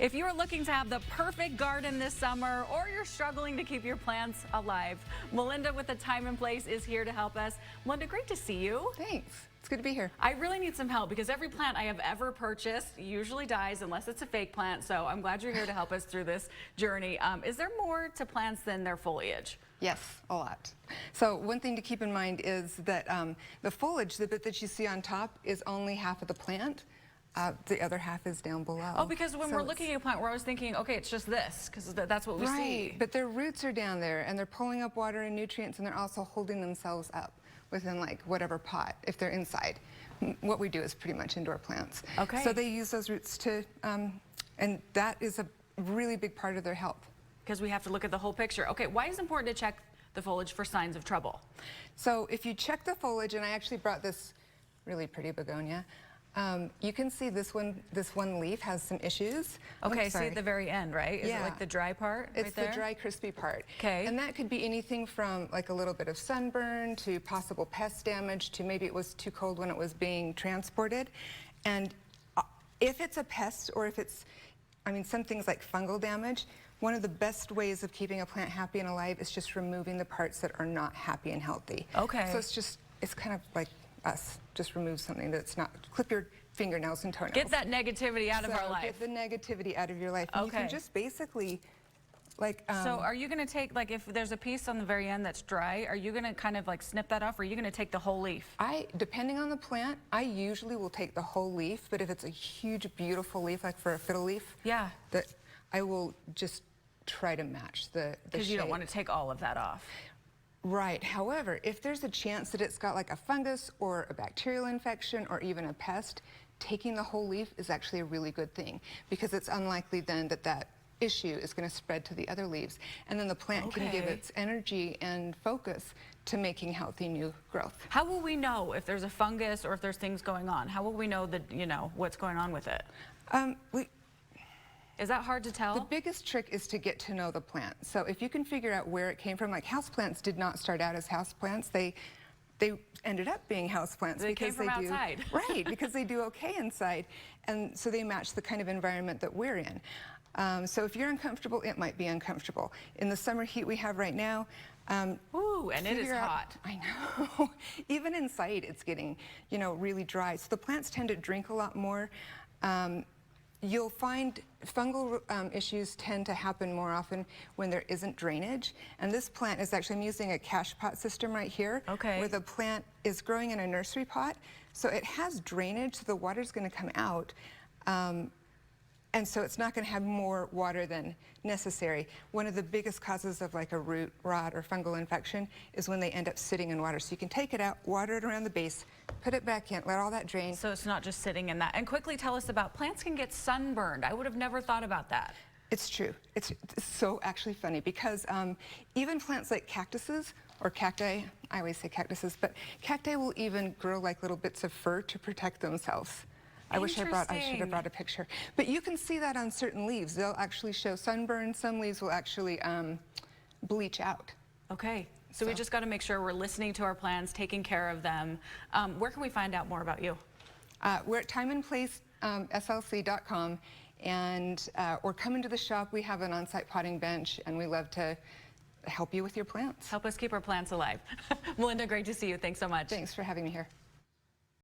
If you are looking to have the perfect garden this summer, or you're struggling to keep your plants alive, Melinda with the Thyme and Place is here to help us. Melinda, great to see you. Thanks. It's good to be here. I really need some help because every plant I have ever purchased usually dies unless it's a fake plant. So I'm glad you're here to help us through this journey. Is there more to plants than their foliage? Yes, a lot. So one thing to keep in mind is that the foliage, the bit that you see on top, is only half of the plant. The other half is down below. Oh, because when we're looking at a plant, we're always thinking, okay, it's just this, because that's what we see. Right, but their roots are down there, and they're pulling up water and nutrients, and they're also holding themselves up within like whatever pot, if they're inside. What we do is pretty much indoor plants. Okay. So they use those roots to, and that is a really big part of their health. Because we have to look at the whole picture. Okay, why is it important to check the foliage for signs of trouble? So if you check the foliage, and I actually brought this really pretty begonia, you can see this one leaf has some issues. Okay, see at the very end, right? Is it like the dry part right there? It's the dry, crispy part. Okay. And that could be anything from like a little bit of sunburn to possible pest damage to maybe it was too cold when it was being transported. And if it's a pest or if it's, some things like fungal damage, one of the best ways of keeping a plant happy and alive is just removing the parts that are not happy and healthy. Okay. So it's kind of like us. Just remove something that's not, clip your fingernails and toenails. Get that negativity out of our life. Get the negativity out of your life. And okay. You can just basically, like... so are you going to take, like if there's a piece on the very end that's dry, are you going to kind of like snip that off, or are you going to take the whole leaf? Depending on the plant, I usually will take the whole leaf, but if it's a huge, beautiful leaf, like for a fiddle leaf, yeah, that I will just try to match the shape. Because you don't want to take all of that off. Right. However, if there's a chance that it's got like a fungus or a bacterial infection or even a pest, taking the whole leaf is actually a really good thing, because it's unlikely then that issue is going to spread to the other leaves, and then the plant can give its energy and focus to making healthy new growth. How will we know if there's a fungus or if there's things going on? How will we know that, what's going on with it? Is that hard to tell? The biggest trick is to get to know the plant. So if you can figure out where it came from, like houseplants did not start out as houseplants. They ended up being houseplants because came from outside. Right, because they do okay inside. And so they match the kind of environment that we're in. So if you're uncomfortable, it might be uncomfortable. In the summer heat we have right now, ooh, and it is hot. I know. Even inside it's getting, really dry. So the plants tend to drink a lot more. You'll find fungal issues tend to happen more often when there isn't drainage. And this plant is actually, I'm using a cache pot system right here, where the plant is growing in a nursery pot. So it has drainage, so the water's going to come out. And so it's not going to have more water than necessary. One of the biggest causes of like a root rot or fungal infection is when they end up sitting in water. So you can take it out, water it around the base, put it back in, let all that drain. So it's not just sitting in that. And quickly tell us about plants can get sunburned. I would have never thought about that. It's true. It's so actually funny, because even plants like cactuses or cacti, I always say cactuses, but cacti will even grow like little bits of fur to protect themselves. I should have brought a picture. But you can see that on certain leaves. They'll actually show sunburn. Some leaves will actually bleach out. Okay. So we just got to make sure we're listening to our plants, taking care of them. Where can we find out more about you? We're at Thyme and Place, slc.com, and or come into the shop. We have an on-site potting bench, and we love to help you with your plants. Help us keep our plants alive. Melinda, great to see you. Thanks so much. Thanks for having me here.